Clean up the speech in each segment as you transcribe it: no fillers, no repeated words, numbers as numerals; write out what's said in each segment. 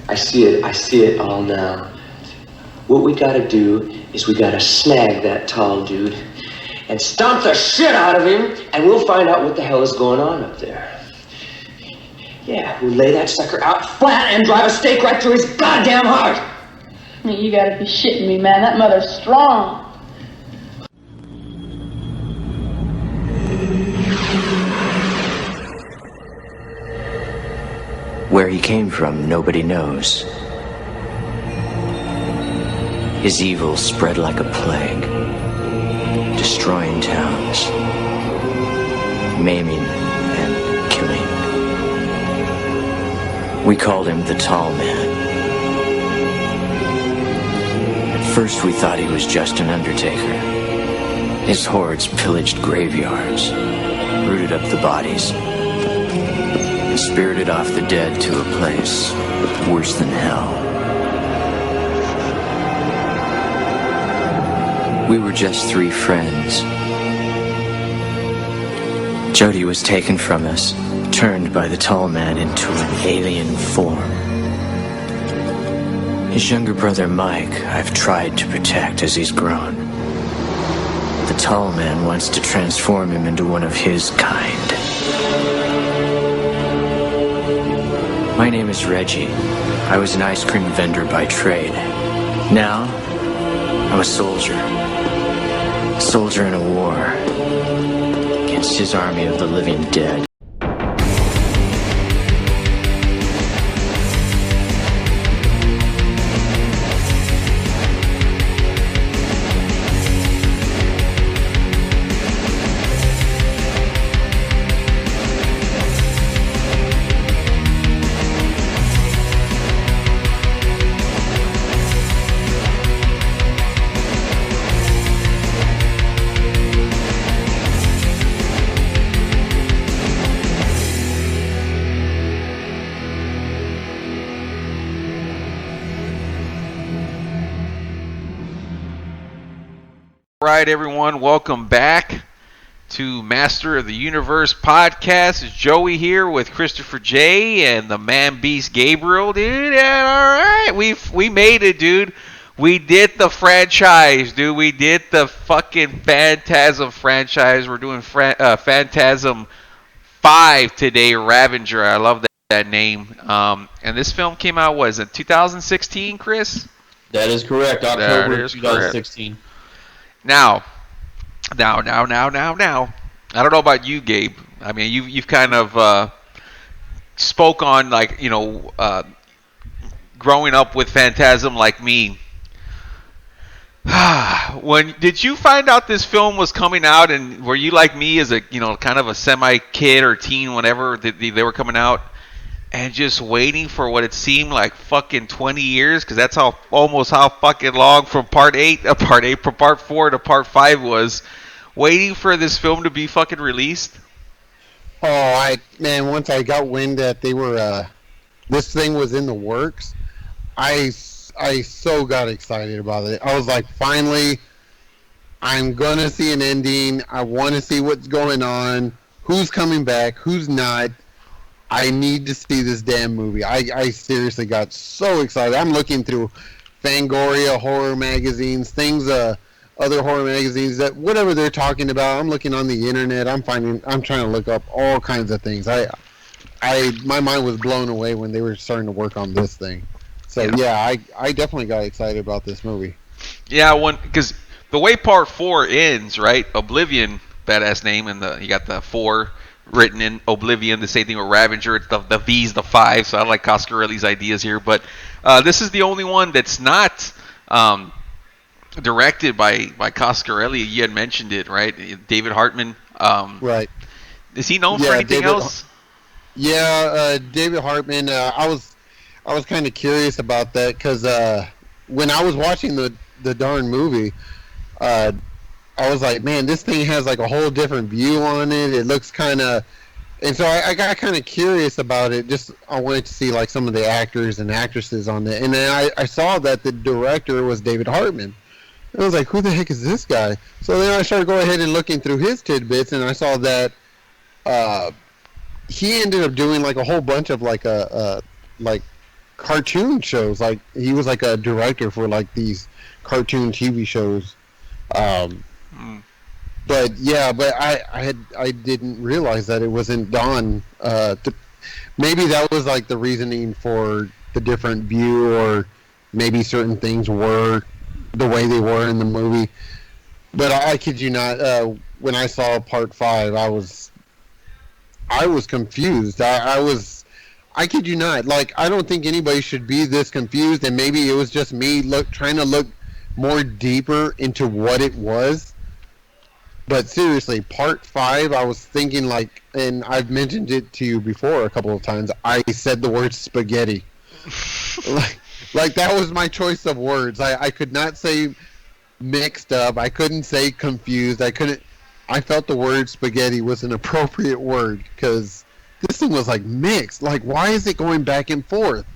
I see it all now. What we gotta do is we gotta snag that tall dude and stomp the shit out of him, and we'll find out what the hell is going on up there. Yeah, we'll lay that sucker out flat and drive a stake right through his goddamn heart. You gotta be shitting me, man. That mother's strong. Where he came from, nobody knows. His evil spread like a plague, destroying towns, maiming and killing. We called him the Tall Man. At first we thought he was just an undertaker. His hordes pillaged graveyards, rooted up the bodies, and spirited off the dead to a place worse than hell. We were just 3 friends. Jody was taken from us, turned by the Tall Man into an alien form. His younger brother Mike, I've tried to protect as he's grown. The Tall Man wants to transform him into one of his kind. My name is Reggie. I was an ice cream vendor by trade. Now, I'm a soldier. A soldier in a war against his army of the living dead. Alright everyone, welcome back to Master of the Universe podcast. It's Joey here with Christopher J and the man beast Gabriel, dude. And alright, we made it, dude. We did the franchise, dude. We did the fucking Phantasm franchise. We're doing Phantasm V today, Ravager. I love that name. And this film came out, was it 2016, Chris? That is correct, October 2016. Correct. Now. I don't know about you, Gabe. I mean, you've kind of spoke on, like, you know, growing up with Phantasm like me. When did you find out this film was coming out, and were you like me as a, you know, kind of a semi-kid or teen whenever they were coming out, and just waiting for what it seemed like fucking 20 years, because that's almost how fucking long from part 4 to part 5 was, waiting for this film to be fucking released? Oh, once I got wind that they were, this thing was in the works, I so got excited about it. I was like, finally, I'm gonna see an ending. I want to see what's going on, who's coming back, who's not. I need to see this damn movie. I seriously got so excited. I'm looking through Fangoria horror magazines, other horror magazines, that whatever they're talking about, I'm looking on the internet. I'm trying to look up all kinds of things. My mind was blown away when they were starting to work on this thing. So yeah, I definitely got excited about this movie. Yeah, because the way part 4 ends, right? Oblivion, badass name, and you got the 4 written in Oblivion. The same thing with Ravager. It's the V's the 5. So I like Coscarelli's ideas here, but this is the only one that's not directed by Coscarelli. You had mentioned it, right? David Hartman. Right. Is he known for anything else? Yeah, David Hartman. I was kind of curious about that because when I was watching the darn movie, I was like, man, this thing has like a whole different view on it. It looks kind of, and so I got kind of curious about it. Just I wanted to see like some of the actors and actresses on it, and then I saw that the director was David Hartman. And I was like, who the heck is this guy? So then I started going ahead and looking through his tidbits, and I saw that he ended up doing like a whole bunch of like cartoon shows. Like he was like a director for like these cartoon TV shows. But I didn't realize that it wasn't Don. Maybe that was like the reasoning for the different view, or maybe certain things were the way they were in the movie. But I kid you not, when I saw Part 5, I was confused. I kid you not. Like, I don't think anybody should be this confused, and maybe it was just me trying to look more deeper into what it was. But seriously, Part 5, I was thinking like, and I've mentioned it to you before a couple of times, I said the word spaghetti. like that was my choice of words. I could not say mixed up. I couldn't say confused. I felt the word spaghetti was an appropriate word, because this thing was like mixed. Like, why is it going back and forth?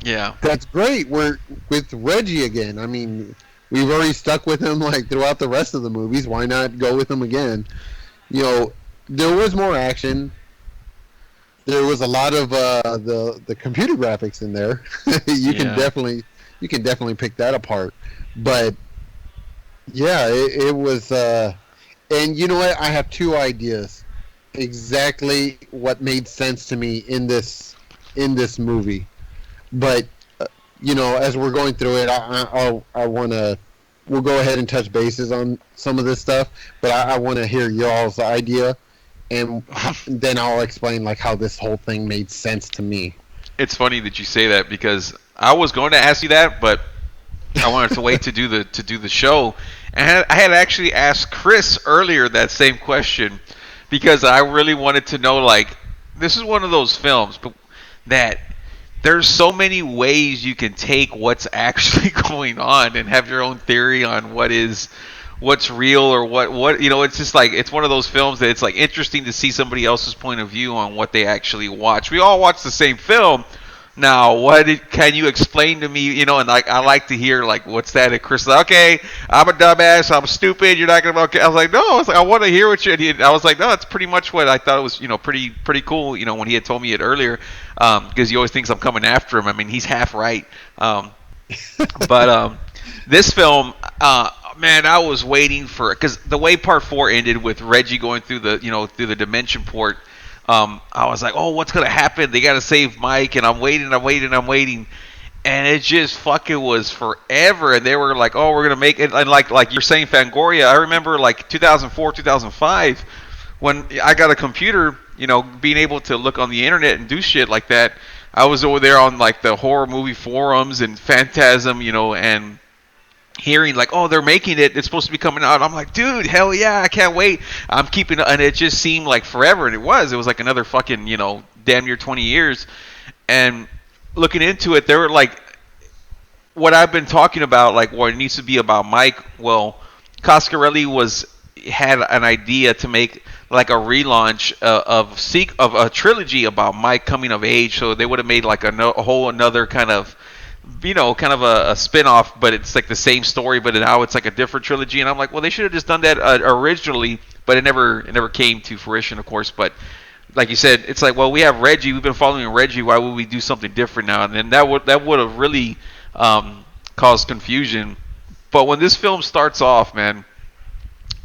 Yeah. That's great. We're with Reggie again. I mean, we've already stuck with him like throughout the rest of the movies. Why not go with him again? You know, there was more action. There was a lot of the computer graphics in there. You can definitely pick that apart. But yeah, it was. And you know what? I have two ideas exactly what made sense to me in this movie. But you know, as we're going through it, we'll go ahead and touch bases on some of this stuff. But I want to hear y'all's idea, and then I'll explain like how this whole thing made sense to me. It's funny that you say that, because I was going to ask you that, but I wanted to wait to do the show. And I had actually asked Chris earlier that same question, because I really wanted to know, like, this is one of those films that there's so many ways you can take what's actually going on and have your own theory on what's real, or what you know. It's just like, it's one of those films that it's like interesting to see somebody else's point of view on what they actually watch. We all watch the same film. Now, can you explain to me, you know, and like, I like to hear, like, what's that? And Chris is like, okay, I'm a dumbass, I'm stupid, you're not going to, okay. I was like, no, I want to hear what you, I was like, no, it's pretty much what I thought. It was, you know, pretty cool, you know, when he had told me it earlier, because he always thinks I'm coming after him. I mean, he's half right. But this film, man, I was waiting for, because the way Part 4 ended with Reggie going through the dimension port, I was like, oh, what's going to happen? They got to save Mike, and I'm waiting. And it just fucking was forever. And they were like, oh, we're going to make it. And like you're saying, Fangoria, I remember like 2004, 2005, when I got a computer, you know, being able to look on the internet and do shit like that. I was over there on like the horror movie forums and Phantasm, you know, and hearing like, oh, they're making it, it's supposed to be coming out. I'm like, dude, hell yeah, I can't wait. I'm keeping it, and it just seemed like forever, and it was like another fucking, you know, damn near 20 years. And looking into it, they were like, what I've been talking about, like what it needs to be about Mike. Well, Coscarelli had an idea to make like a relaunch of a trilogy about Mike coming of age. So they would have made like a whole another kind of, you know, kind of a spin-off, but it's like the same story, but now it's like a different trilogy. And I'm like, well, they should have just done that originally, but it never came to fruition, of course. But like you said, it's like, well, we have Reggie, we've been following Reggie, why would we do something different now? And then that would have really caused confusion. But when this film starts off, man,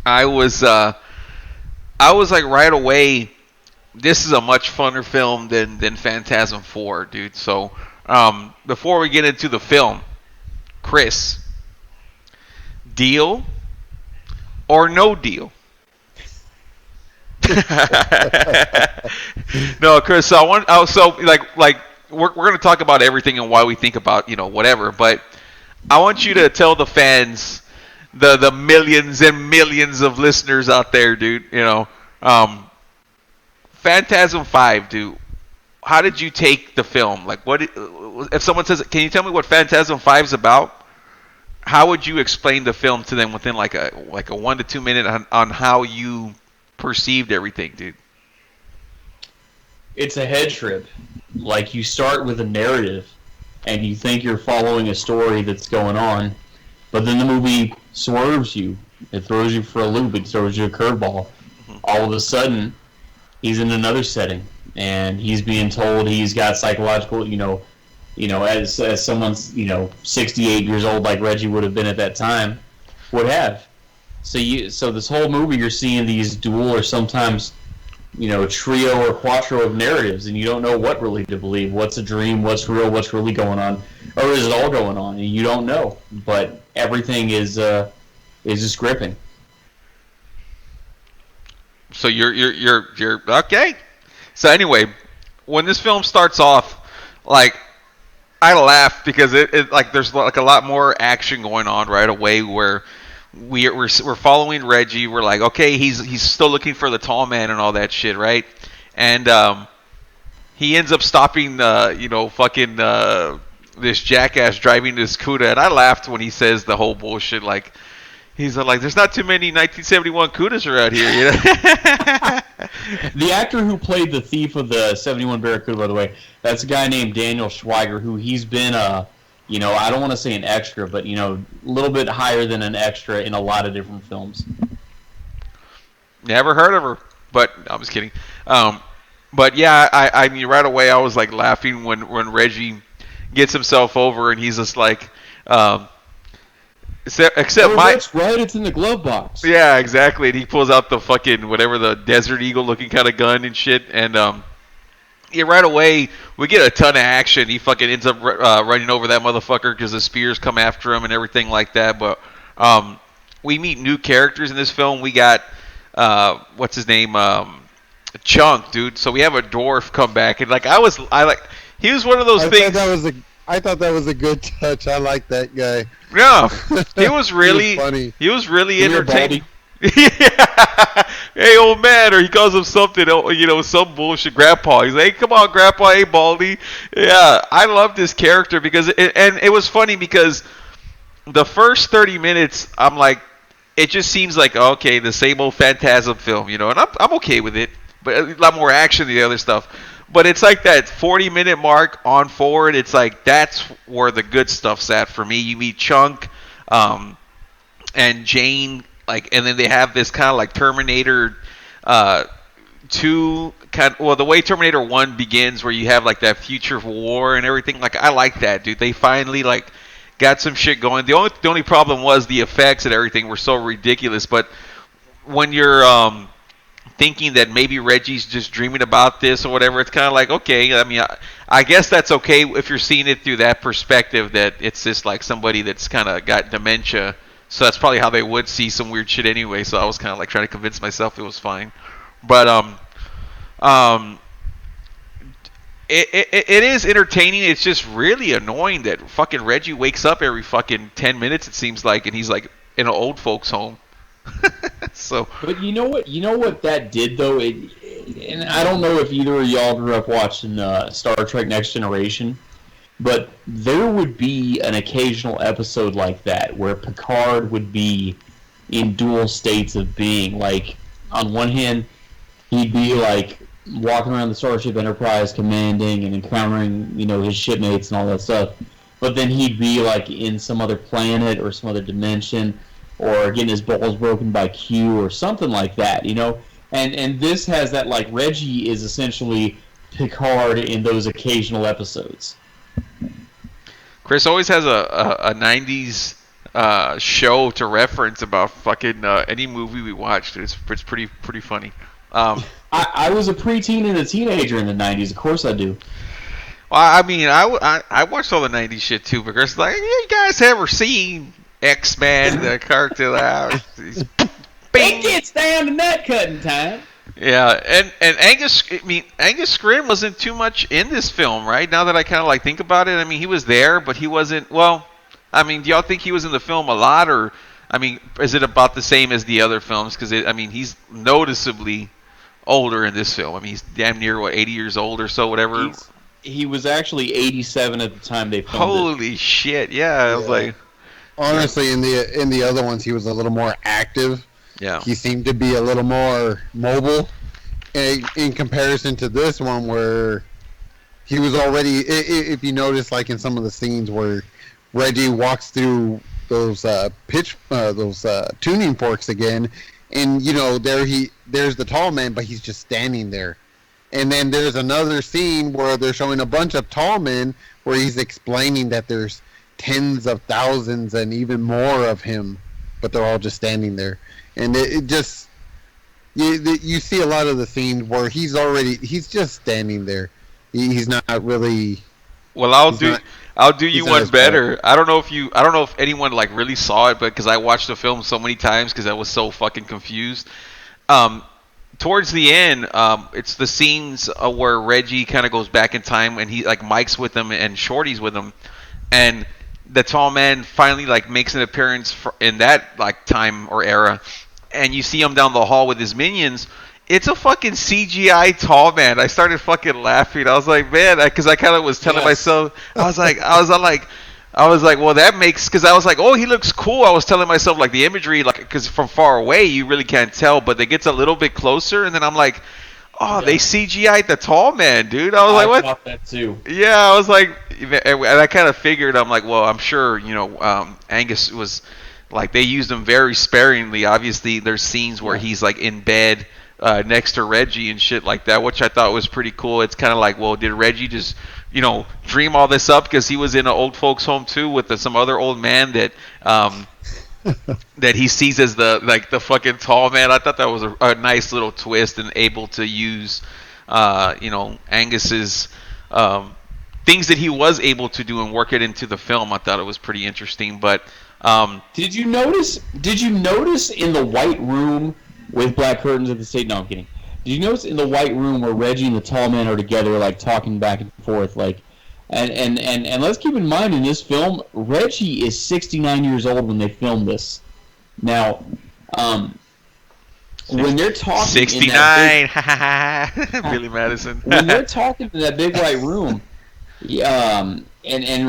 I was like right away, this is a much funner film than Phantasm 4, dude. So before we get into the film, Chris, deal or no deal? No, Chris. So we're going to talk about everything and why we think about, you know, whatever. But I want you to tell the fans, the millions and millions of listeners out there, dude. You know, Phantasm V, dude. How did you take the film? Like, what if someone says, "Can you tell me what Phantasm V is about?" How would you explain the film to them within like a 1 to 2 minute on how you perceived everything, dude? It's a head trip. Like, you start with a narrative, and you think you're following a story that's going on, but then the movie swerves you. It throws you for a loop. It throws you a curveball. Mm-hmm. All of a sudden, he's in another setting, and he's being told he's got psychological, you know, as someone's 68 years old like Reggie would have been at that time would have. So this whole movie you're seeing these dual or sometimes trio or quattro of narratives, and you don't know what really to believe. What's a dream? What's real? What's really going on? Or is it all going on? And you don't know. But everything is just gripping. So you're okay. So anyway, when this film starts off, like I laugh because it like there's like a lot more action going on right away where. We're following Reggie. We're like, okay, he's still looking for the tall man and all that shit, right? And he ends up stopping, fucking this jackass driving this Cuda. And I laughed when he says the whole bullshit, like he's like, there's not too many 1971 Cudas around here, you know. The actor who played the thief of the 71 Barracuda, by the way, that's a guy named Daniel Schweiger, who he's been I don't want to say an extra, but a little bit higher than an extra in a lot of different films. Never heard of her, but I'm just kidding. But yeah, I mean, right away I was like laughing when Reggie gets himself over and he's just like, except that's right, it's in the glove box. Yeah, exactly. And he pulls out the fucking whatever, the Desert Eagle looking kind of gun and shit, and yeah, right away we get a ton of action. He fucking ends up running over that motherfucker because the spears come after him and everything like that. But we meet new characters in this film. We got what's his name, Chunk, dude. So we have a dwarf come back, and he was one of those things. I thought that was a good touch. I like that guy. Yeah, he was really funny. He was really entertaining. Yeah. Hey, old man, or he calls him something, some bullshit. Grandpa. He's like, hey, come on, Grandpa. Hey, Baldy. Yeah, I love this character because it was funny because the first 30 minutes, I'm like, it just seems like okay, the same old Phantasm film, and I'm okay with it, but a lot more action than the other stuff. But it's like that 40-minute mark on forward. It's like that's where the good stuff's at for me. You meet Chunk, and Jane. And then they have this kind of like Terminator 2 the way Terminator 1 begins, where you have like that future of war and everything. Like I like that, dude. They finally like got some shit going. The only problem was the effects and everything were so ridiculous. But when you're thinking that maybe Reggie's just dreaming about this or whatever, it's kind of like okay. I mean, I guess that's okay if you're seeing it through that perspective, that it's just like somebody that's kind of got dementia. So that's probably how they would see some weird shit anyway. So I was kind of like trying to convince myself it was fine. But it is entertaining. It's just really annoying that fucking Reggie wakes up every fucking 10 minutes, it seems like, and he's like in an old folks home. So. But you know what that did though. And I don't know if either of y'all grew up watching Star Trek Next Generation. But there would be an occasional episode like that where Picard would be in dual states of being. Like, on one hand, he'd be like walking around the Starship Enterprise commanding and encountering, his shipmates and all that stuff. But then he'd be like in some other planet or some other dimension, or getting his balls broken by Q or something like that, And this has that, like, Reggie is essentially Picard in those occasional episodes. Chris always has a 90s show to reference about fucking any movie we watched. It's pretty funny. I was a preteen and a teenager in the 90s. Of course I do. Well, I mean, I watched all the 90s shit too, because like, you guys ever seen X-Men, the character it gets down to nut cutting time. Yeah, and Angus Scrimm wasn't too much in this film, right? Now that I kind of like think about it, I mean, he was there, but he wasn't. Well, I mean, do y'all think he was in the film a lot, or I mean, is it about the same as the other films? Because I mean, he's noticeably older in this film. I mean, he's damn near 80 years old or so, whatever. He was actually 87 at the time they filmed Holy shit! Yeah, I was like, honestly, in the other ones, he was a little more active. Yeah. He seemed to be a little more mobile in comparison to this one, where he was already, if you notice, like in some of the scenes where Reggie walks through those tuning forks again, and there's the tall man, but he's just standing there. And then there's another scene where they're showing a bunch of tall men, where he's explaining that there's tens of thousands and even more of him, but they're all just standing there. And it just, you see a lot of the scenes where he's just standing there. He's not really. Well, I'll do you one better. I don't know if anyone like really saw it, but because I watched the film so many times because I was so fucking confused. Towards the end, it's the scenes where Reggie kind of goes back in time and he like Mike's with him and Shorty's with him, and the tall man finally like makes an appearance in that like time or era, and you see him down the hall with his minions. It's a fucking CGI tall man. I started fucking laughing. I was like, man, because I kind of was telling myself, I was like, well, that makes, because I was like, oh, he looks cool. I was telling myself like the imagery, like, because from far away you really can't tell, but it gets a little bit closer, and then I'm like, oh, they CGI'd the tall man, dude. I was like, what? I thought that too. Yeah, I was like, and I kind of figured, I'm like, well, I'm sure, Angus was like, they used him very sparingly. Obviously, there's scenes where he's like in bed next to Reggie and shit like that, which I thought was pretty cool. It's kind of like, well, did Reggie just, dream all this up because he was in an old folks home too with some other old man that that he sees as the fucking tall man. I thought that was a nice little twist and able to use Angus's things that he was able to do and work it into the film. I thought it was pretty interesting. But did you notice in the White Room with black curtains at the state? No, I'm kidding. Did you notice in the White Room where Reggie and the tall man are together, like talking back and forth, like, and let's keep in mind in this film, Reggie is 69 years old when they filmed this. Now, when they're talking, 69, Billy Madison. When they're talking in that big white room, and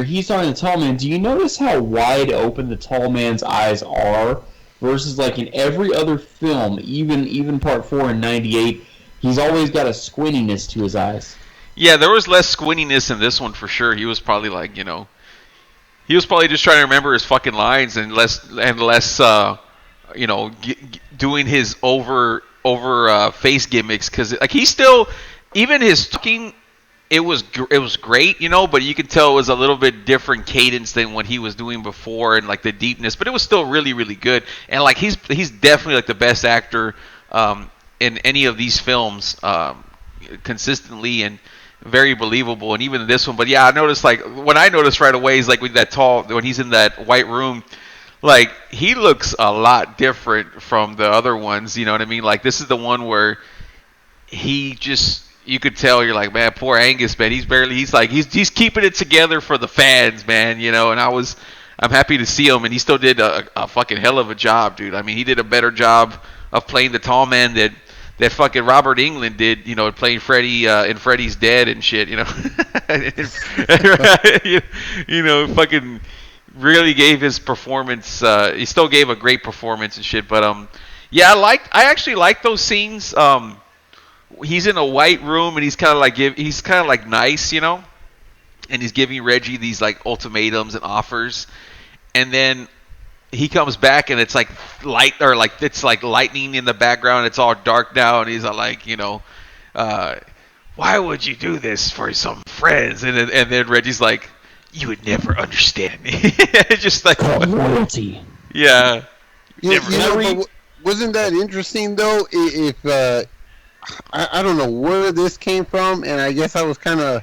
he's talking to the tall man. Do you notice how wide open the tall man's eyes are? Versus like in every other film, even Part 4 in '98, he's always got a squintiness to his eyes. Yeah, there was less squintiness in this one for sure. He was probably like, he was probably just trying to remember his fucking lines and less, doing his over face gimmicks, because like he's still, even his talking. It was great, but you could tell it was a little bit different cadence than what he was doing before, and like the deepness, but it was still really, really good. And like he's definitely like the best actor in any of these films, consistently and very believable, and even in this one. But yeah, I noticed right away is like when he's in that white room, like he looks a lot different from the other ones. You know what I mean? Like this is the one where he just. You could tell, you're like, man, poor Angus, man. He's keeping it together for the fans, man. And I'm happy to see him, and he still did a fucking hell of a job, dude. I mean, he did a better job of playing the tall man that fucking Robert Englund did, playing Freddy in Freddy's Dead and shit, fucking really gave his performance. He still gave a great performance and shit, but yeah, I actually like those scenes. He's in a white room and he's kind of like nice, and he's giving Reggie these like ultimatums and offers, and then he comes back and it's like light, or like it's like lightning in the background. It's all dark now, and he's like, why would you do this for some friends? And then Reggie's like, you would never understand me. Just like loyalty. Yeah. Wasn't that interesting though? If I don't know where this came from, and I guess I was kind of,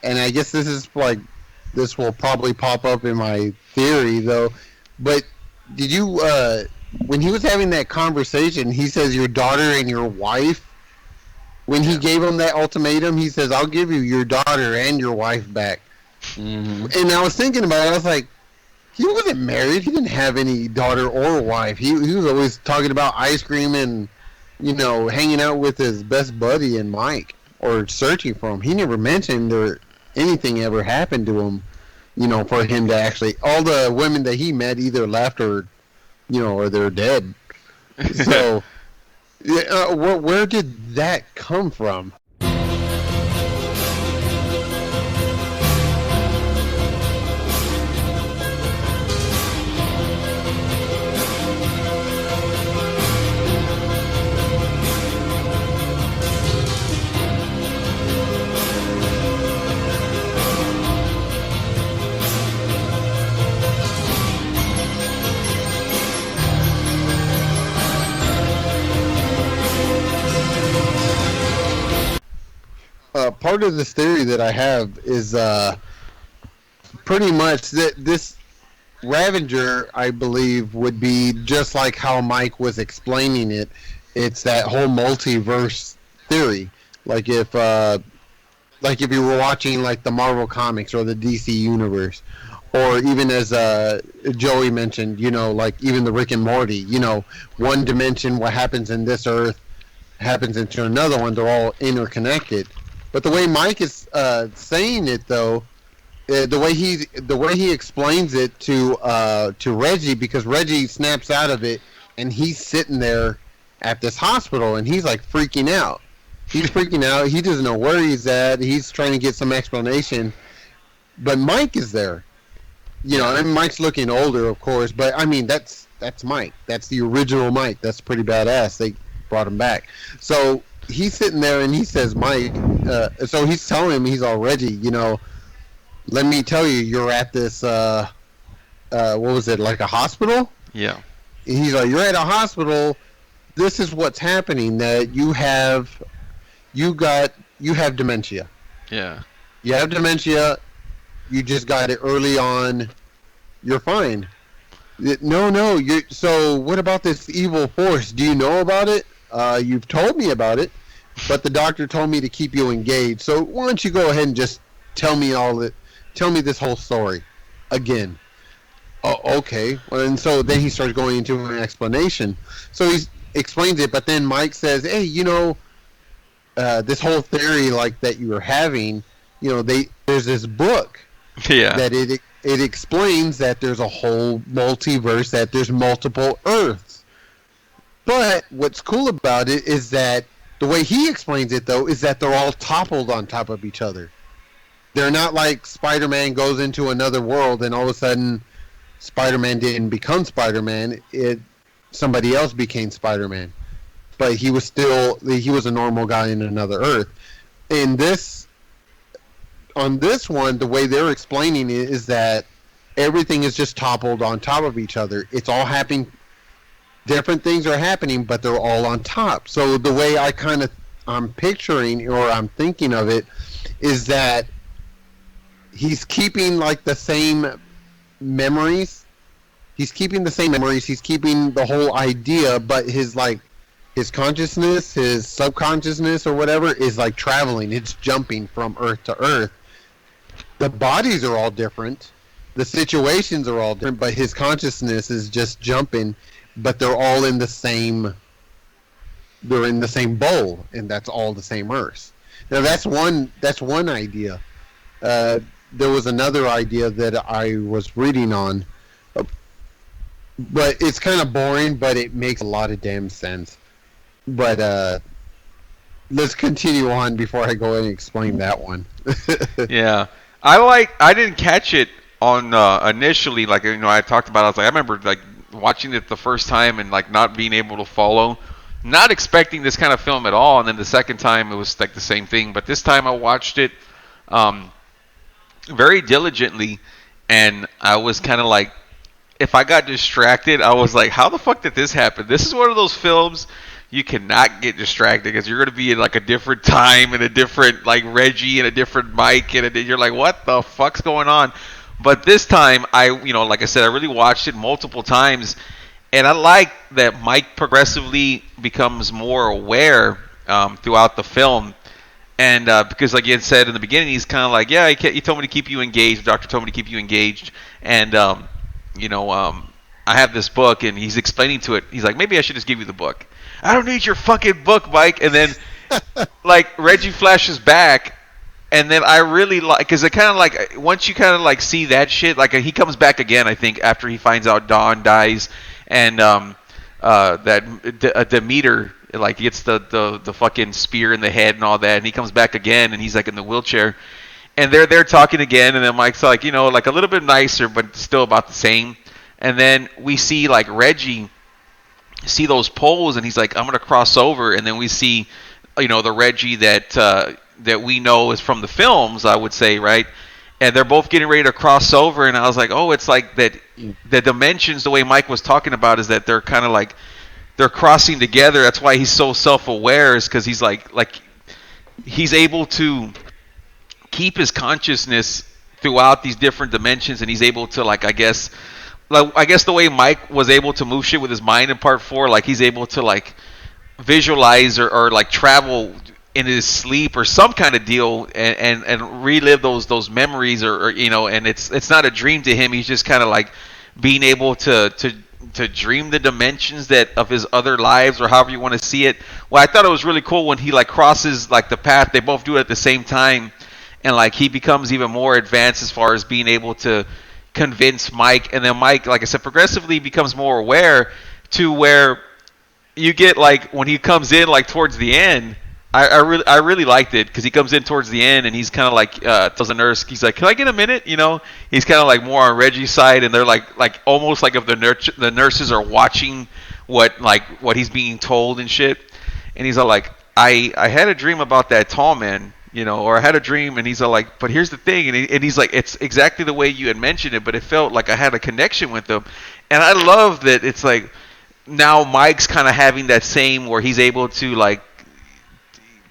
and I guess this will probably pop up in my theory though, but did you, when he was having that conversation, he says your daughter and your wife, when he gave him that ultimatum, he says, I'll give you your daughter and your wife back. Mm-hmm. And I was thinking about it, I was like, he wasn't married, he didn't have any daughter or wife, he was always talking about ice cream and hanging out with his best buddy and Mike, or searching for him. He never mentioned or anything ever happened to him, for him to actually, all the women that he met either left or, or they're dead. So, where did that come from? part of this theory that I have is pretty much that this Ravager, I believe, would be just like how Mike was explaining it. It's that whole multiverse theory. Like if you were watching like the Marvel comics or the DC universe, or even as Joey mentioned, like even the Rick and Morty, one dimension, what happens in this Earth happens into another one. They're all interconnected. But the way Mike is saying it, though, the way he explains it to Reggie, because Reggie snaps out of it, and he's sitting there at this hospital, and he's like freaking out. He's freaking out. He doesn't know where he's at. He's trying to get some explanation, but Mike is there. And Mike's looking older, of course, but I mean that's Mike. That's the original Mike. That's pretty badass. They brought him back. So he's sitting there, and he says, Mike. So he's telling him, he's all, Reggie, let me tell you, you're at this, what was it, like a hospital? Yeah. He's like, you're at a hospital. This is what's happening, that you have dementia. Yeah. You have dementia. You just got it early on. You're fine. No. So what about this evil force? Do you know about it? You've told me about it, but the doctor told me to keep you engaged. So why don't you go ahead and just tell me this whole story again. Oh, okay. Well, and so then he starts going into an explanation. So he explains it, but then Mike says, hey, this whole theory like that you were having, there's this book that it explains that there's a whole multiverse, that there's multiple Earths. But what's cool about it is that the way he explains it, though, is that they're all toppled on top of each other. They're not like Spider-Man goes into another world and all of a sudden Spider-Man didn't become Spider-Man. Somebody else became Spider-Man. But he was a normal guy in another Earth. On this one, the way they're explaining it is that everything is just toppled on top of each other. It's all happening. Different things are happening, but they're all on top. So the way I'm picturing or I'm thinking of it is that he's keeping like the same memories. He's keeping the whole idea, but his consciousness, his subconsciousness or whatever is like traveling. It's jumping from Earth to Earth. The bodies are all different. The situations are all different, but his consciousness is just jumping, but they're all in the same bowl, and that's all the same Earth. Now that's one idea. There was another idea that I was reading on, but it's kind of boring, but it makes a lot of damn sense. But let's continue on before I go ahead and explain that one. Yeah. I didn't catch it on initially, I talked about it. I remember watching it the first time and not being able to follow, not expecting this kind of film at all, and then the second time it was the same thing. But this time I watched it very diligently, and I was kind of if I got distracted, I was like, how the fuck did this happen? This is one of those films you cannot get distracted, because you're going to be in a different time and a different Reggie and a different Mike, and you're like, what the fuck's going on? But this time, like I said, I really watched it multiple times, and I like that Mike progressively becomes more aware throughout the film. And because, like you had said in the beginning, he's kind of yeah, he told me to keep you engaged. The doctor told me to keep you engaged. And, I have this book, and he's explaining to it. He's like, maybe I should just give you the book. I don't need your fucking book, Mike. And then, Reggie flashes back, and then I really because it kind of once you kind of see that shit, he comes back again, I think, after he finds out Don dies, and that Demeter gets the fucking spear in the head and all that, and he comes back again, and he's in the wheelchair, and they're talking again, and then Mike's a little bit nicer, but still about the same. And then we see Reggie see those poles, and he's I'm gonna cross over, and then we see the Reggie that we know is from the films, I would say, right? And they're both getting ready to cross over, and I was oh, it's that the dimensions, the way Mike was talking about, is that they're kind of they're crossing together. That's why he's so self-aware, is because he's he's able to keep his consciousness throughout these different dimensions, and he's able to, like, I guess the way Mike was able to move shit with his mind in part 4, like he's able to like visualize or like travel in his sleep or some kind of deal and relive those memories or and it's not a dream to him. He's just kind of like being able to dream the dimensions that of his other lives, or however you want to see it. Well, I thought it was really cool when he like crosses like the path. They both do it at the same time, and like he becomes even more advanced as far as being able to convince Mike, and then Mike, like I said, progressively becomes more aware to where you get like when he comes in like towards the end. I really liked it because he comes in towards the end and he's kind of like tells the nurse, he's like, "Can I get a minute?" He's kind of like more on Reggie's side, and they're like almost like if the nurses are watching what he's being told and shit. And he's all like, I had a dream about that tall man, or I had a dream, and he's all like, but here's the thing, and he's like, it's exactly the way you had mentioned it, but it felt like I had a connection with him. And I love that it's like now Mike's kind of having that same where he's able to like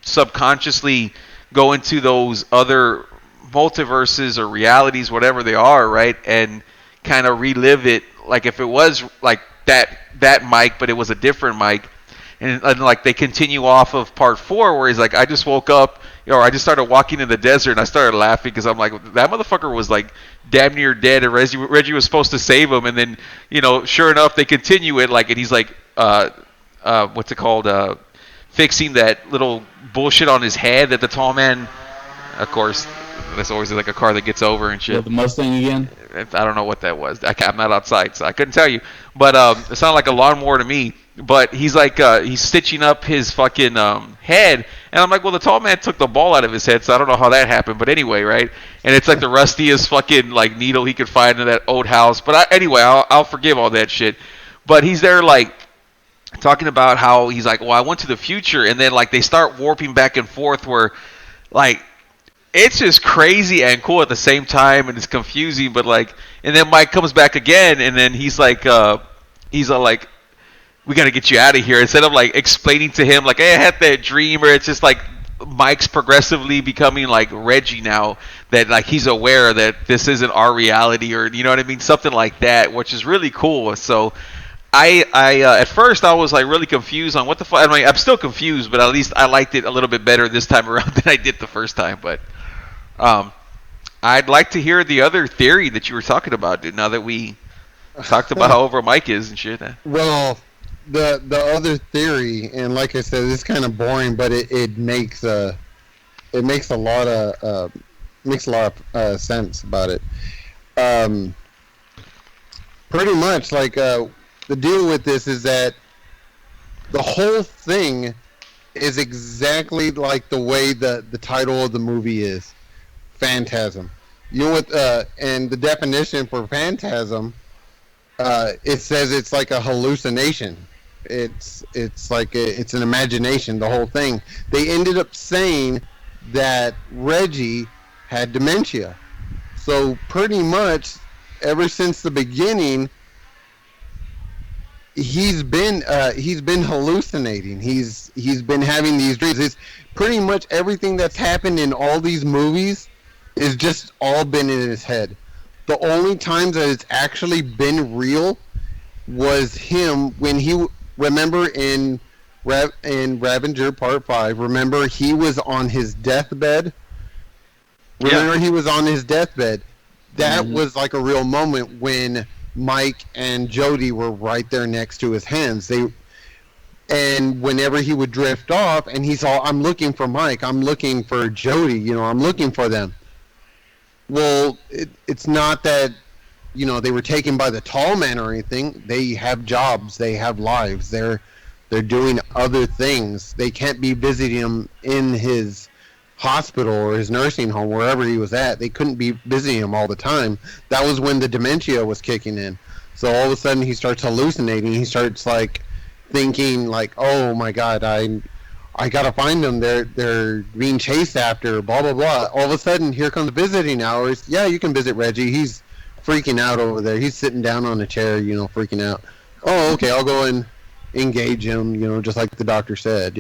subconsciously go into those other multiverses or realities, whatever they are, right, and kind of relive it like if it was like that Mike, but it was a different Mike. And like they continue off of part 4 where he's like, I just woke up, or I just started walking in the desert, and I started laughing because I'm like, that motherfucker was like damn near dead, and Reggie was supposed to save him, and then sure enough they continue it like, and he's like what's it called, fixing that little bullshit on his head that the tall man, of course, that's always like a car that gets over and shit. What, the Mustang again? I don't know what that was. I'm not outside, so I couldn't tell you. But it sounded like a lawnmower to me. But he's like, he's stitching up his fucking head. And I'm like, well, the tall man took the ball out of his head, so I don't know how that happened. But anyway, right? And it's like the rustiest fucking like needle he could find in that old house. But anyway, I'll forgive all that shit. But he's there like talking about how he's like, well, I went to the future. And then like they start warping back and forth where like it's just crazy and cool at the same time, and it's confusing. But like, and then Mike comes back again, and then he's like, like, we got to get you out of here. Instead of like explaining to him like, hey, I had that dream, or it's just like Mike's progressively becoming like Reggie now, that like he's aware that this isn't our reality, or you know what I mean, something like that, which is really cool. So I at first I was like really confused on what the fuck. I mean, I'm still confused, but at least I liked it a little bit better this time around than I did the first time. But I'd like to hear the other theory that you were talking about, dude. Now that we talked about how over Mike is and shit. Well, the other theory, and like I said, it's kind of boring, but it makes a lot of sense about it. Pretty much, like the deal with this is that the whole thing is exactly like the way the title of the movie is, Phantasm. You know what? And the definition for phantasm, it says it's like a hallucination. It's like it's an imagination. The whole thing. They ended up saying that Reggie had dementia. So pretty much, ever since the beginning, he's been hallucinating. He's been having these dreams. It's pretty much everything that's happened in all these movies is just all been in his head. The only times that it's actually been real was him when he, remember in Ravager Part 5, remember he was on his deathbed? Remember he was on his deathbed. That was like a real moment when Mike and Jody were right there next to his hands. And whenever he would drift off and he's all, I'm looking for Mike, I'm looking for Jody, I'm looking for them. Well, it's not that, they were taken by the tall man or anything. They have jobs. They have lives. They're doing other things. They can't be visiting him in his hospital or his nursing home, wherever he was at. They couldn't be visiting him all the time. That was when the dementia was kicking in. So all of a sudden he starts hallucinating. He starts like thinking like, oh my God, I gotta find them. They're being chased after, blah, blah, blah. All of a sudden, here comes visiting hours. Yeah, you can visit Reggie. He's freaking out over there. He's sitting down on a chair, freaking out. Oh, okay, I'll go and engage him, just like the doctor said,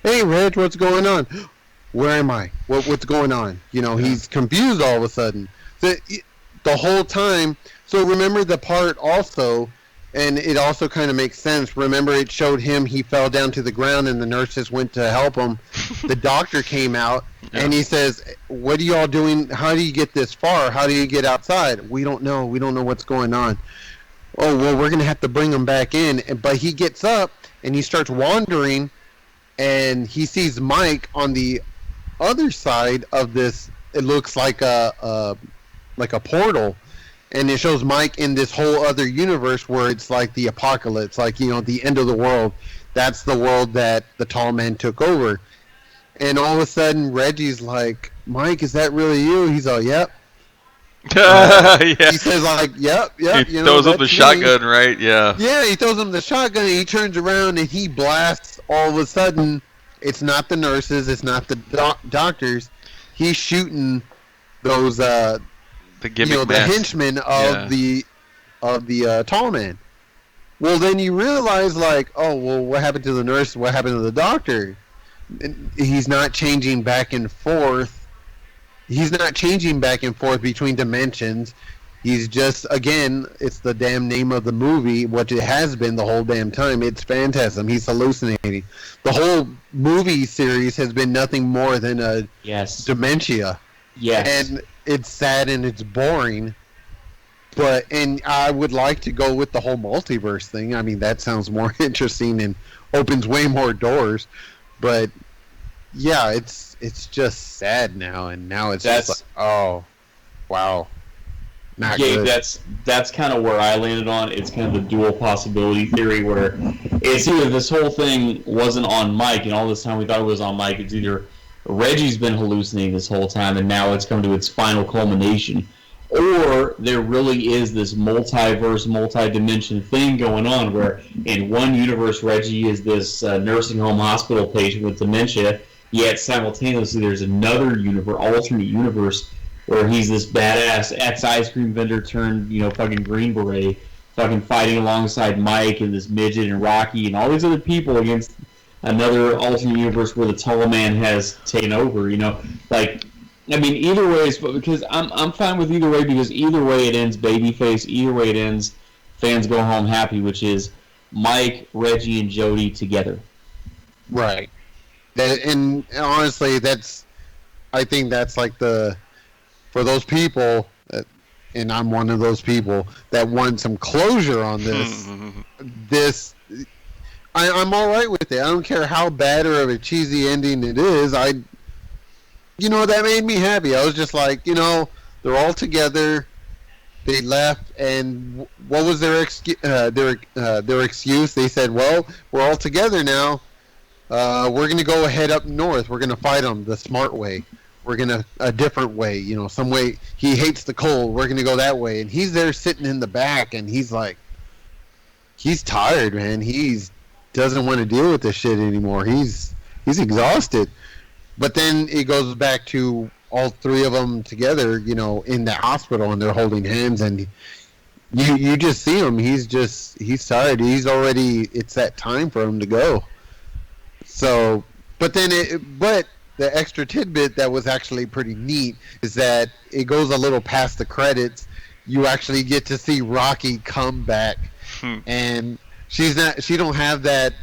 Hey, Reg, what's going on? where am I? What's going on? You know, he's confused all of a sudden. The whole time. So remember the part also, and it also kind of makes sense. Remember it showed him, he fell down to the ground and the nurses went to help him. The doctor came out and he says, what are y'all doing? How do you get this far? How do you get outside? We don't know. We don't know what's going on. Oh, well, we're going to have to bring him back in. But he gets up and he starts wandering and he sees Mike on the other side of this. It looks like a portal. And it shows Mike in this whole other universe where it's like the apocalypse, like, you know, the end of the world. That's the world that the tall man took over. And all of a sudden, Reggie's like, Mike, is that really you? He's all, yep. He says, like, yep. He throws him the shotgun, right? Yeah. Yeah, he throws him the shotgun, and he turns around, and he blasts. All of a sudden, it's not the nurses, it's not the doctors. He's shooting those... the henchmen of the tall man. Well, then you realize, like, oh, well, what happened to the nurse? What happened to the doctor? And he's not changing back and forth. He's not changing back and forth between dimensions. He's just, again, it's the damn name of the movie, what it has been the whole damn time. It's Phantasm. He's hallucinating. The whole movie series has been nothing more than a dementia. Yes. And it's sad and it's boring, and I would like to go with the whole multiverse thing. I mean, that sounds more interesting and opens way more doors. But yeah, it's just sad now, and now it's just like, oh, wow, not Gabe, good. that's kind of where I landed on. It's kind of the dual possibility theory, where it's either this whole thing wasn't on Mike, and all this time we thought it was on Mike. It's either Reggie's been hallucinating this whole time, and now it's come to its final culmination. Or there really is this multiverse, multi-dimension thing going on where in one universe Reggie is this nursing home hospital patient with dementia, yet simultaneously there's another universe, alternate universe, where he's this badass ex-ice cream vendor turned, fucking Green Beret, fucking fighting alongside Mike and this midget and Rocky and all these other people against another alternate universe where the tall man has taken over, either way is, because I'm fine with either way, because either way it ends babyface, either way it ends fans go home happy, which is Mike, Reggie, and Jody together. Right. And honestly, I think that's like for those people, and I'm one of those people that want some closure on this. I'm all right with it. I don't care how bad or of a cheesy ending it is. That made me happy. I was just like, they're all together. They left, and what was their excuse? They said, "Well, we're all together now. We're gonna go head up north. We're gonna fight them the smart way. We're gonna a different way. Some way. He hates the cold. We're gonna go that way." And he's there sitting in the back, and he's like, he's tired, man. He's doesn't want to deal with this shit anymore. He's exhausted. But then it goes back to all three of them together, in the hospital, and they're holding hands, and you just see him. He's tired. It's that time for him to go. So, but the extra tidbit that was actually pretty neat is that it goes a little past the credits. You actually get to see Rocky come back, and she don't have that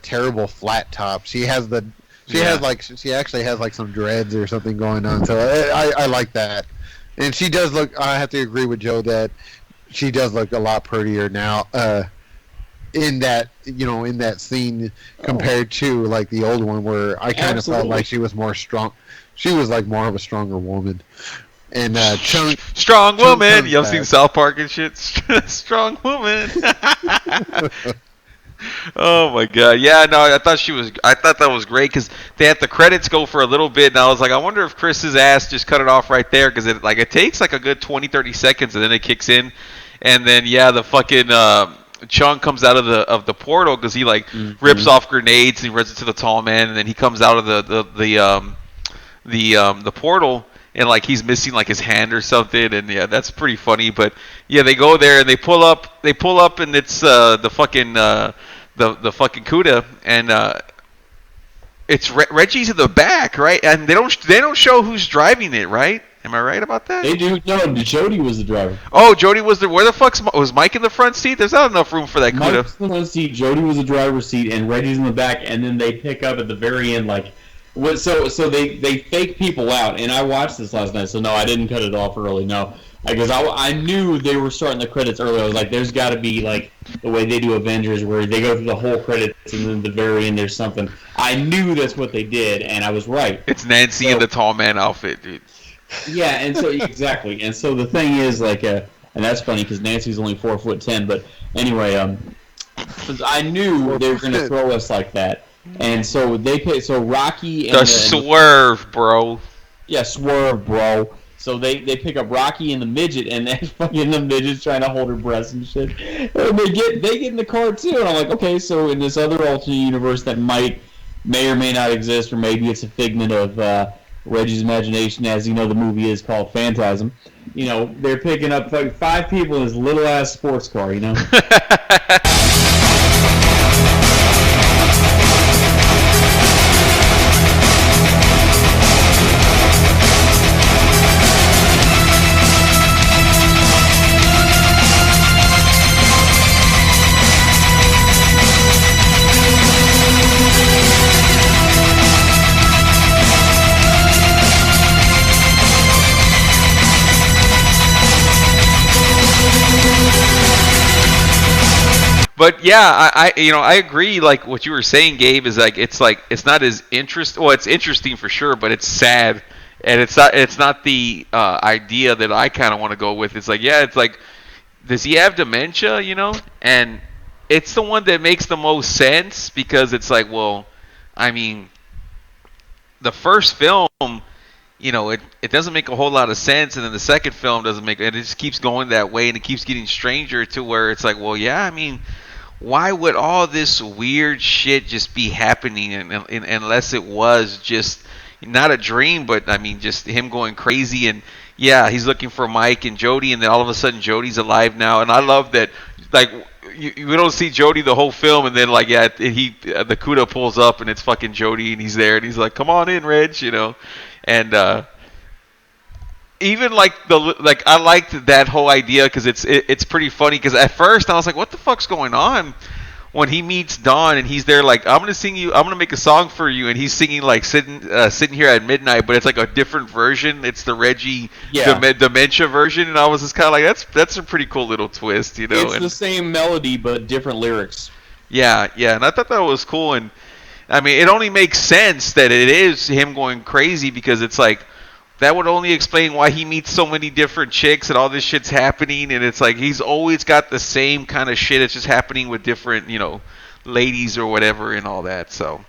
terrible flat top. She actually has like some dreads or something going on. So I like that. And she does look, I have to agree with Joe that she does look a lot prettier now in that scene compared to like the old one where I kind of felt like she was more strong. She was like more of a stronger woman. And strong woman. You ever seen South Park and shit? Strong woman. Oh my god! Yeah, no, I thought that was great because they had the credits go for a little bit, and I was like, I wonder if Chris's ass just cut it off right there because it takes like a good 20-30 seconds, and then it kicks in, and then the fucking Chung comes out of the portal because he rips off grenades and he runs into the tall man, and then he comes out of the portal. And he's missing his hand or something, and that's pretty funny. But they go there and they pull up, and it's the fucking Cuda, and it's Reggie's in the back, right? And they don't show who's driving it, right? Am I right about that? They do. No, Jody was the driver. Oh, Jody was where the fuck's was Mike in the front seat? There's not enough room for that CUDA. Mike's in the front seat, Jody was the driver's seat, and Reggie's in the back. And then they pick up at the very end, like, so they fake people out. And I watched this last night, so no, I didn't cut it off early. No, because I knew they were starting the credits early. I was like, there's got to be like the way they do Avengers, where they go through the whole credits, and then at the very end there's something. I knew that's what they did, and I was right. It's Nancy in the tall man outfit, dude. Yeah, and so exactly, and so the thing is, like, and that's funny because Nancy's only 4'10", but anyway, I knew they were going to throw us like that, and so they pay. So Rocky and the swerve, bro. Yeah, swerve, bro. So they pick up Rocky and the midget, and then fucking the midget's trying to hold her breasts and shit. And they get in the car too, and I'm like, okay, so in this other alternate universe that may or may not exist, or maybe it's a figment of Reggie's imagination, as you know, the movie is called Phantasm. You know, they're picking up like 5 people in this little ass sports car. You know. But yeah, I agree. Like what you were saying, Gabe, is like it's not as interesting. Well, it's interesting for sure, but it's sad, and it's not the idea that I kind of want to go with. It's like, yeah, it's like, does he have dementia? You know, and it's the one that makes the most sense because it's like, well, I mean, the first film, you know, it doesn't make a whole lot of sense, and then the second film doesn't make, and it just keeps going that way, and it keeps getting stranger to where it's like, well, yeah, I mean, why would all this weird shit just be happening unless it was just not a dream, but I mean, just him going crazy, and yeah, he's looking for Mike and Jody, and then all of a sudden Jody's alive now, and I love that, like, we don't see Jody the whole film, and then like, yeah, the CUDA pulls up, and it's fucking Jody, and he's there, and he's like, come on in, Reg, you know, and even like I liked that whole idea because it's pretty funny because at first I was like, what the fuck's going on when he meets Don and he's there like, I'm gonna make a song for you, and he's singing like sitting here at midnight, but it's like a different version. It's the Reggie dementia version, and I was just kind of like, that's a pretty cool little twist, you know. It's the same melody but different lyrics. Yeah, and I thought that was cool, and I mean, it only makes sense that it is him going crazy because it's like, that would only explain why he meets so many different chicks and all this shit's happening, and it's like he's always got the same kind of shit. It's just happening with different, you know, ladies or whatever and all that. So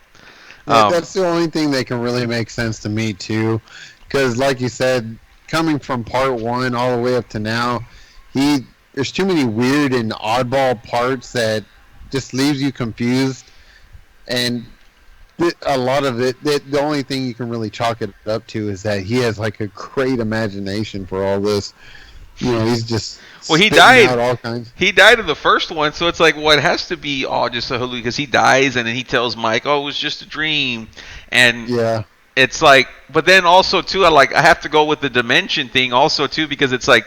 that's the only thing that can really make sense to me too, because like you said, coming from part 1 all the way up to now, there's too many weird and oddball parts that just leaves you confused, and a lot of it, the only thing you can really chalk it up to is that he has like a great imagination for all this. You know, he's just he died. Out all kinds. He died in the first one, so it's like, well, it has to be all just a hallucination because he dies, and then he tells Mike, "Oh, it was just a dream," and yeah, it's like, but then also too, I have to go with the dimension thing also too because it's like,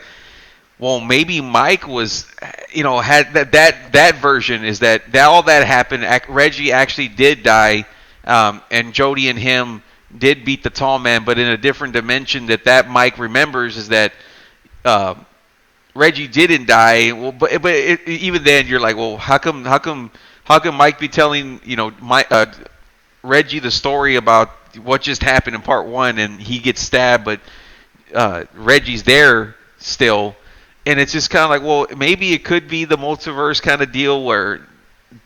well, maybe Mike was, you know, had that version is that all that happened. Reggie actually did die. And Jody and him did beat the tall man, but in a different dimension that Mike remembers is that Reggie didn't die. Well, but even then you're like, well, how come Mike be telling, you know, Reggie the story about what just happened in part 1 and he gets stabbed, but Reggie's there still, and it's just kind of like, well, maybe it could be the multiverse kind of deal where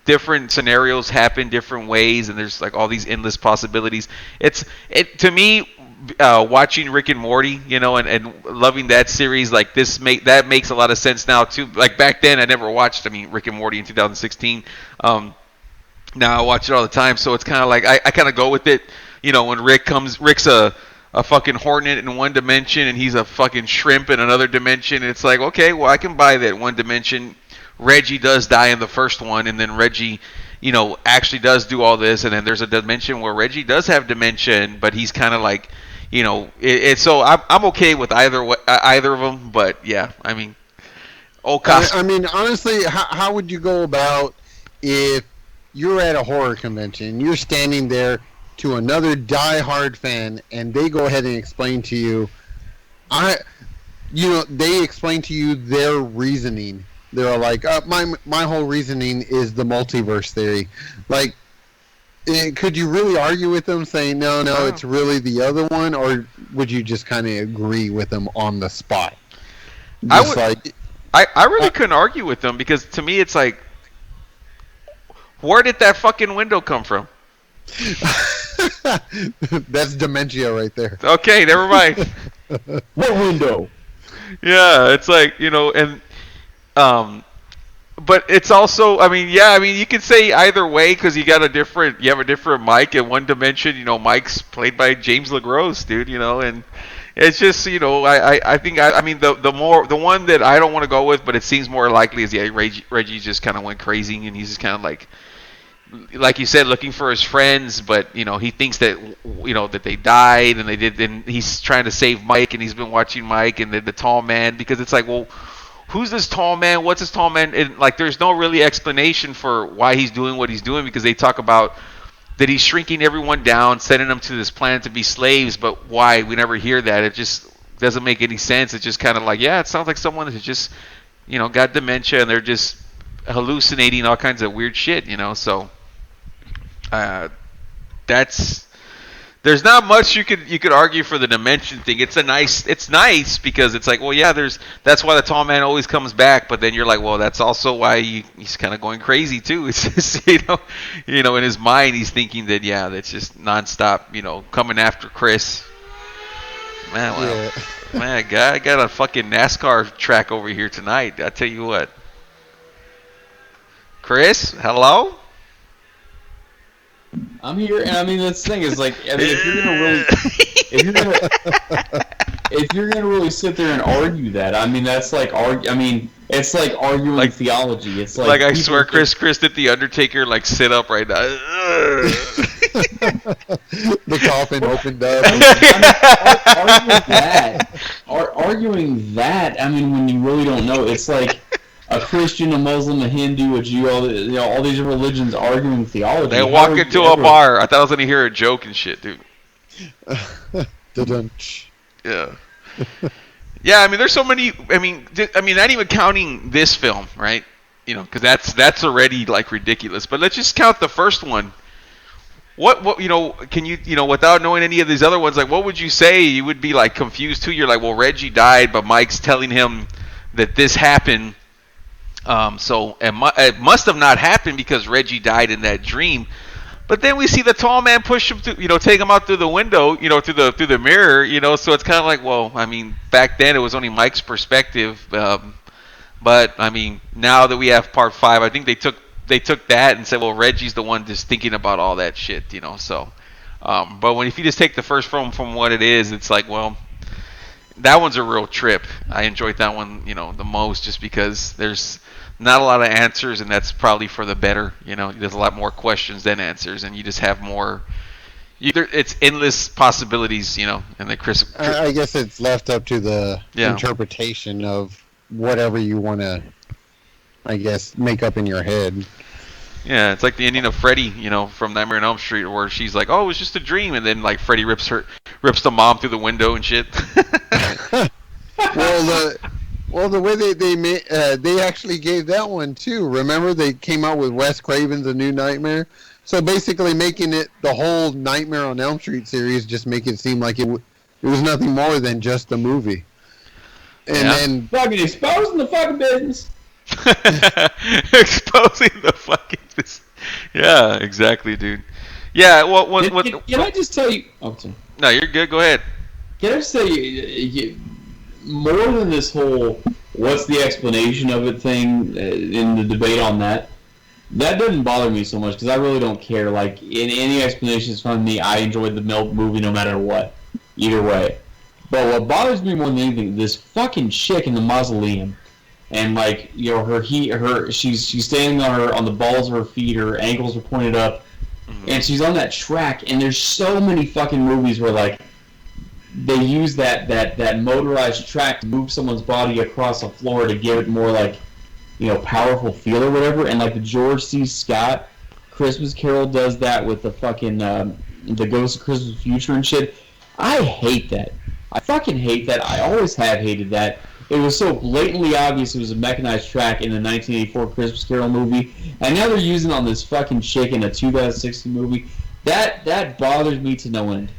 different scenarios happen different ways, and there's like all these endless possibilities. To me, watching Rick and Morty, you know, and loving that series, like that makes a lot of sense now too. Like back then, I never watched, Rick and Morty in 2016. Now I watch it all the time, so it's kind of like I kind of go with it. You know, when Rick's a fucking hornet in one dimension, and he's a fucking shrimp in another dimension. It's like, okay, well, I can buy that one dimension. Reggie does die in the first one, and then Reggie actually does do all this, and then there's a dimension where Reggie does have dementia, but he's kind of like, so I'm okay with either of them, but yeah, I mean, I mean, honestly, how would you go about if you're at a horror convention, you're standing there to another die-hard fan, and they go ahead and explain to you, they explain to you their reasoning. They're like, my whole reasoning is the multiverse theory. Like, could you really argue with them saying, no, it's really the other one, or would you just kind of agree with them on the spot? I really couldn't argue with them, because to me it's like, where did that fucking window come from? That's dementia right there. Okay, never mind. What window? Yeah, it's like, but it's also, you could say either way, because you have a different Mike. In one dimension, Mike's played by James LaGrosse, dude, and it's just, I think, the one that I don't want to go with, but it seems more likely is, Reggie just kind of went crazy, and he's just kind of like you said, looking for his friends, but he thinks that that they died, and he's trying to save Mike, and he's been watching Mike and the tall man, because it's like, well, who's this tall man? What's this tall man? And like, there's no really explanation for why he's doing what he's doing, because they talk about that he's shrinking everyone down, sending them to this planet to be slaves, but why? We never hear that. It just doesn't make any sense. It's just kind of like, it sounds like someone that's just got dementia, and they're just hallucinating all kinds of weird shit, so there's not much you could argue for the dimension thing. It's nice because it's like, well, yeah, that's why the tall man always comes back, but then you're like, well, that's also why he's kind of going crazy too. It's just, in his mind he's thinking that, that's just nonstop, coming after Chris. Man, well, man, I got a fucking NASCAR track over here tonight. I tell you what. Chris, hello? I'm here, and that's the thing is, like, if you're gonna really sit there and argue that, that's like it's like arguing theology. It's like I swear, Chris did the Undertaker sit up right now. The coffin opened up. Arguing that. When you really don't know, it's like a Christian, a Muslim, a Hindu, a Jew, all these religions arguing theology. They walk into a bar. I thought I was gonna hear a joke and shit, dude. Yeah. Yeah, there's so many. Not even counting this film, right? Because that's already ridiculous. But let's just count the first one. What can you without knowing any of these other ones, what would you say? You would be confused too. You're like, well, Reggie died, but Mike's telling him that this happened. So it must have not happened because Reggie died in that dream. But then we see the tall man push him to, take him out through the window, through the mirror, So it's kind of like, well, back then it was only Mike's perspective. But now that we have part 5, I think they took that and said, well, Reggie's the one just thinking about all that shit, So, but if you just take the first film from what it is, it's like, well, that one's a real trip. I enjoyed that one, the most, just because there's not a lot of answers, and that's probably for the better. There's a lot more questions than answers, and you just have more. It's endless possibilities, and then Chris. I guess it's left up to the interpretation of whatever you want to, I guess, make up in your head. Yeah, it's like the ending of Freddy, from Nightmare on Elm Street, where she's like, "Oh, it was just a dream," and then Freddy rips the mom through the window and shit. Well, the way they actually gave that one too. Remember, they came out with Wes Craven's A New Nightmare. So basically, making it the whole Nightmare on Elm Street series, just make it seem like it was nothing more than just a movie. And then fucking exposing the fucking business. Exposing the fucking business. Yeah, exactly, dude. Yeah. Can I just tell you? Oh, sorry. No, you're good. Go ahead. Can I just tell you? More than this whole what's the explanation of it thing in the debate on that doesn't bother me so much because I really don't care. In any explanations from me, I enjoyed the movie no matter what, either way. But what bothers me more than anything, this fucking chick in the mausoleum, and like she's standing on the balls of her feet, her ankles are pointed up, and she's on that track. And there's so many fucking movies where like they use that motorized track to move someone's body across the floor to give it more like, powerful feel or whatever. And like the George C. Scott Christmas Carol does that with the fucking the Ghost of Christmas Future and shit. I hate that. I fucking hate that. I always have hated that. It was so blatantly obvious it was a mechanized track in the 1984 Christmas Carol movie, and now they're using it on this fucking chick in a 2016 movie. That bothers me to no end.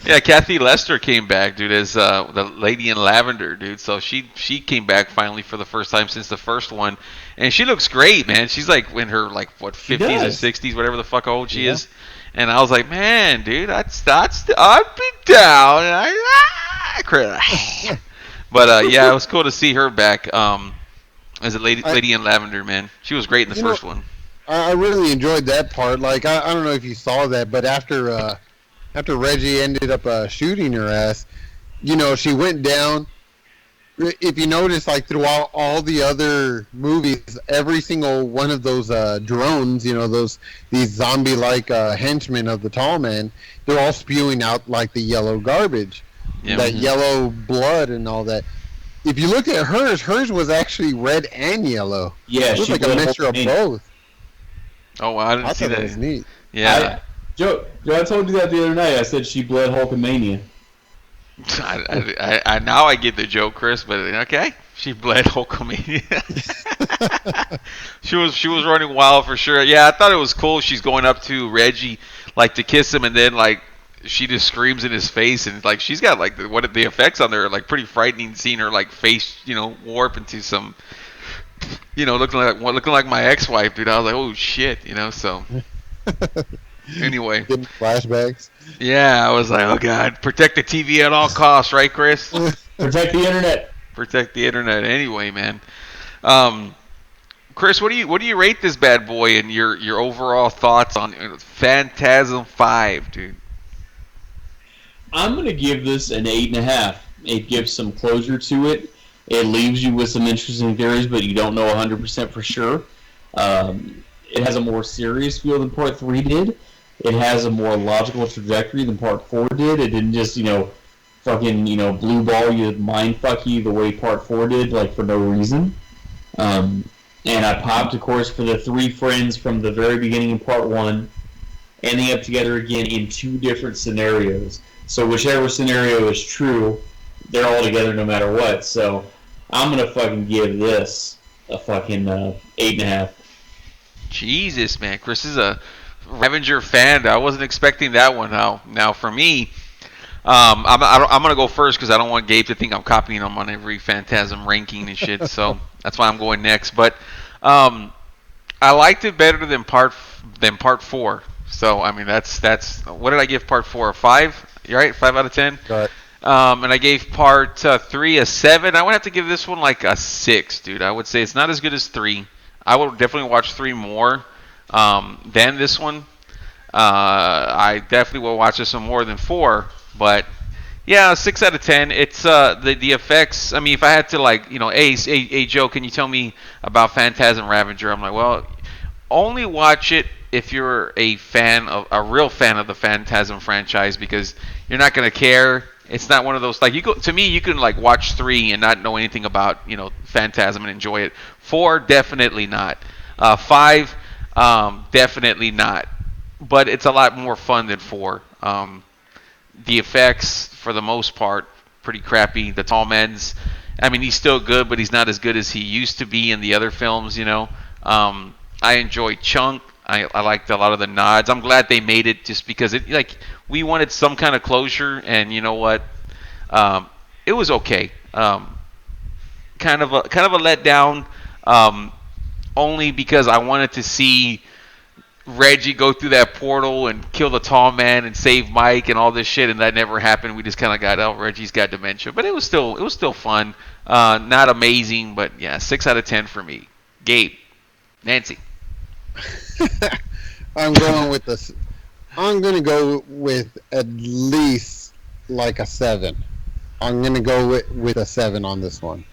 Yeah, Kathy Lester came back, dude, as the lady in lavender, dude. So she came back finally for the first time since the first one, and she looks great, man. She's like in her 50s or 60s, whatever the fuck old she is. And I was like, man, dude, that's I've been down, and I cried. But yeah, it was cool to see her back as a lady in lavender, man. She was great in the first one. I really enjoyed that part. Like I don't know if you saw that, but after Reggie ended up shooting her ass, she went down. If you notice, like throughout all the other movies, every single one of those drones, these zombie-like henchmen of the tall man, they're all spewing out like the yellow garbage, that yellow blood and all that. If you look at hers was actually red and yellow. Yeah, it was like a mixture of both. Oh, wow, I didn't see that. That was neat. Yeah. Joe, I told you that the other night. I said she bled Hulkamania. I now I get the joke, Chris, but okay. She bled Hulkamania. she was running wild for sure. Yeah, I thought it was cool. She's going up to Reggie like to kiss him, and then like she just screams in his face, and like she's got like the effects on there are like pretty frightening. Seeing her like face warp into some looking like my ex-wife, dude. I was like, oh shit, so. Anyway, getting flashbacks. Yeah, I was like, oh god, protect the TV at all costs, right, Chris? Protect the internet. Protect the internet. Anyway, man. Chris, what do you rate this bad boy, and your overall thoughts on Phantasm V, dude? I'm gonna give this an 8.5. It gives some closure to it. It leaves you with some interesting theories, but you don't know 100% for sure. It has a more serious feel than Part 3 did. It has a more logical trajectory than Part 4 did. It didn't just, fucking, blue ball you, mind fuck you the way Part 4 did, like, for no reason. And I popped, of course, for the three friends from the very beginning in Part 1, ending up together again in two different scenarios. So whichever scenario is true, they're all together no matter what. So I'm going to fucking give this a fucking 8.5. Jesus, man. Chris is a Ravager fan. I wasn't expecting that one. Now for me, I'm gonna go first because I don't want Gabe to think I'm copying him on every Phantasm ranking and shit. So that's why I'm going next. But I liked it better than Part 4. So I mean that's what did I give Part 4? A 5? You right? 5 out of 10. Right. And I gave Part 3 a 7. I would have to give this one like a 6, dude. I would say it's not as good as 3. I will definitely watch 3 more than this one. I definitely will watch this one more than 4. But yeah, 6 out of 10. It's the effects. I mean, if I had to hey Joe, can you tell me about Phantasm Ravager? I'm like, well, only watch it if you're a real fan of the Phantasm franchise, because you're not gonna care. It's not one of those you can watch 3 and not know anything about Phantasm and enjoy it. 4 definitely not. 5 definitely not. But it's a lot more fun than 4. The effects for the most part pretty crappy. The tall man's, I mean, he's still good, but he's not as good as he used to be in the other films. I enjoyed Chunk. I liked a lot of the nods. I'm glad they made it just because we wanted some kind of closure, and you know what? It was okay. Kind of a letdown, only because I wanted to see Reggie go through that portal and kill the tall man and save Mike and all this shit, and that never happened. We just kind of got, Reggie's got dementia, but it was still fun. Not amazing, but yeah, 6 out of 10 for me. Gabe, Nancy. I'm going with this. I'm going to go with at least like a 7. I'm going to go with a 7 on this one.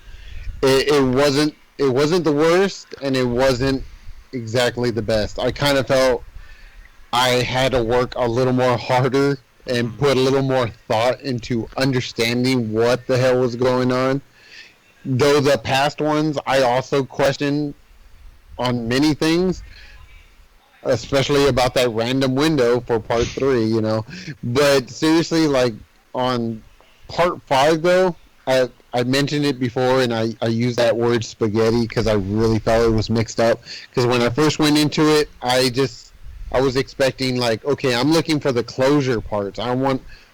it wasn't the worst, and it wasn't exactly the best. I kind of felt I had to work a little more harder and put a little more thought into understanding what the hell was going on. Though the past ones, I also questioned on many things, especially about that random window for part 3, you know. But seriously, like on part 5, though, I mentioned it before, and I used that word spaghetti because I really felt it was mixed up. Because when I first went into it, I was expecting, like, okay, I'm looking for the closure parts. I'm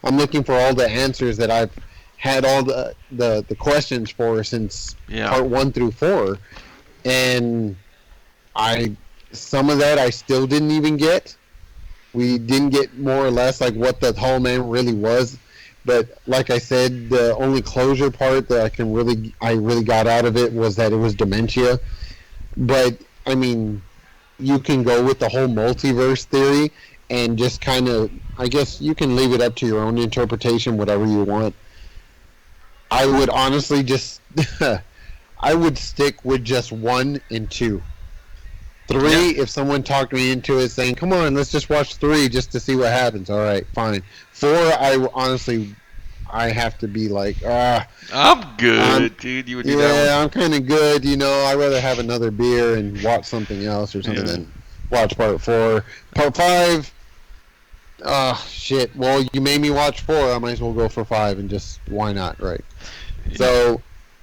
looking for all the answers that I've had all the questions for since part 1 through 4, and some of that I still didn't even get. We didn't get more or less like what the Tall Man really was. But like I said, the only closure part that I really got out of it was that it was dementia. But I mean, you can go with the whole multiverse theory and just kind of, I guess you can leave it up to your own interpretation, whatever you want. I would honestly just, I would stick with just 1 and 2. 3, if someone talked me into it saying, come on, let's just watch 3 just to see what happens. All right, fine. 4, I have to be like, I'm good, dude. You would do that one? Yeah, I'm kind of good, you know. I'd rather have another beer and watch something else or something than watch part 4. Part 5, shit. Well, you made me watch 4. I might as well go for 5 and just, why not, right? Yeah. So,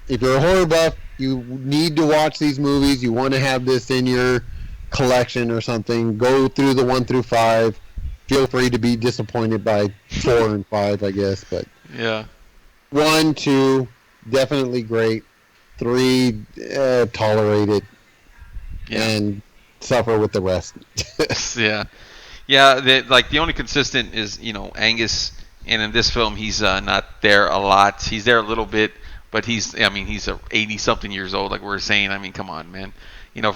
if you're a horror buff, you need to watch these movies. You want to have this in your collection or something. Go through the 1 through 5. Feel free to be disappointed by 4 and 5, I guess. But 1, 2, definitely great. 3, tolerate it, and suffer with the rest. The only consistent is Angus, and in this film he's not there a lot. He's there a little bit. But he's 80-something years old, like we were saying. I mean, come on, man.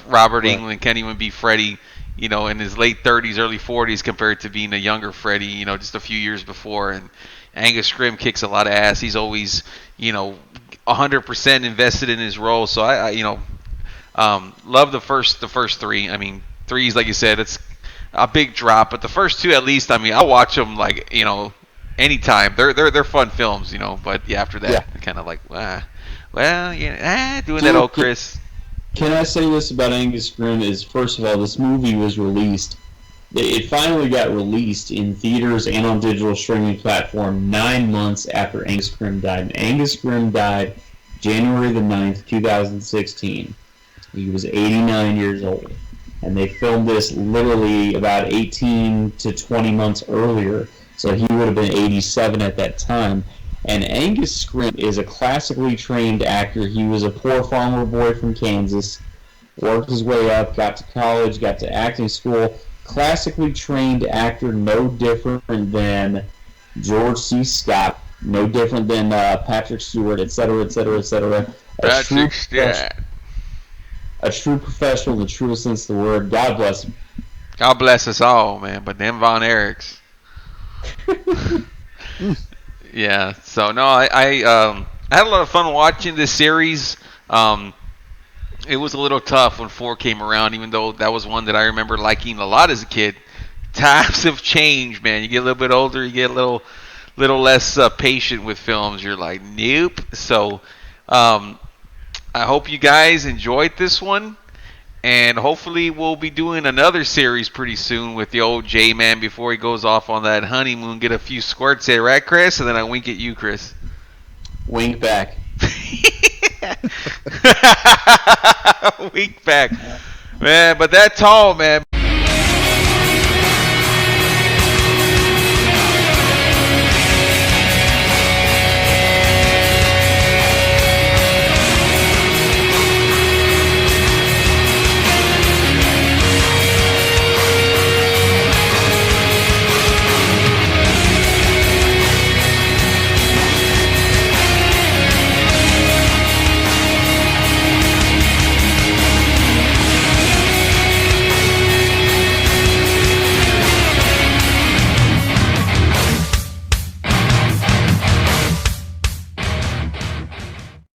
Robert Englund can't even be Freddy, in his late 30s, early 40s compared to being a younger Freddy, just a few years before. And Angus Scrimm kicks a lot of ass. He's always, 100% invested in his role. So I love the first 3. I mean, 3's, like you said, it's a big drop. But the first 2, at least, I mean, I'll watch them anytime. They're fun films, but after that, kind of like, doing that old Chris. Can I say this about Angus Scrimm is, first of all, this movie was released, it finally got released in theaters and on digital streaming platform 9 months after Angus Scrimm died. And Angus Scrimm died January the 9th, 2016. He was 89 years old. And they filmed this literally about 18 to 20 months earlier. So he would have been 87 at that time. And Angus Scrimm is a classically trained actor. He was a poor farmer boy from Kansas, worked his way up, got to college, got to acting school. Classically trained actor, no different than George C. Scott, no different than Patrick Stewart, etc., etc., etc. Patrick Stewart. A true professional in the truest sense of the word. God bless him. God bless us all, man. But them Von Erichs. Yeah, so no, I had a lot of fun watching this series. It was a little tough when 4 came around, even though that was one that I remember liking a lot as a kid. Times have changed, man. You get a little bit older, you get a little less patient with films. You're like, nope. So I hope you guys enjoyed this one. And hopefully we'll be doing another series pretty soon with the old J-Man before he goes off on that honeymoon. Get a few squirts there, right, Chris? And then I wink at you, Chris. Wink back. Wink back. Man, but that tall, man.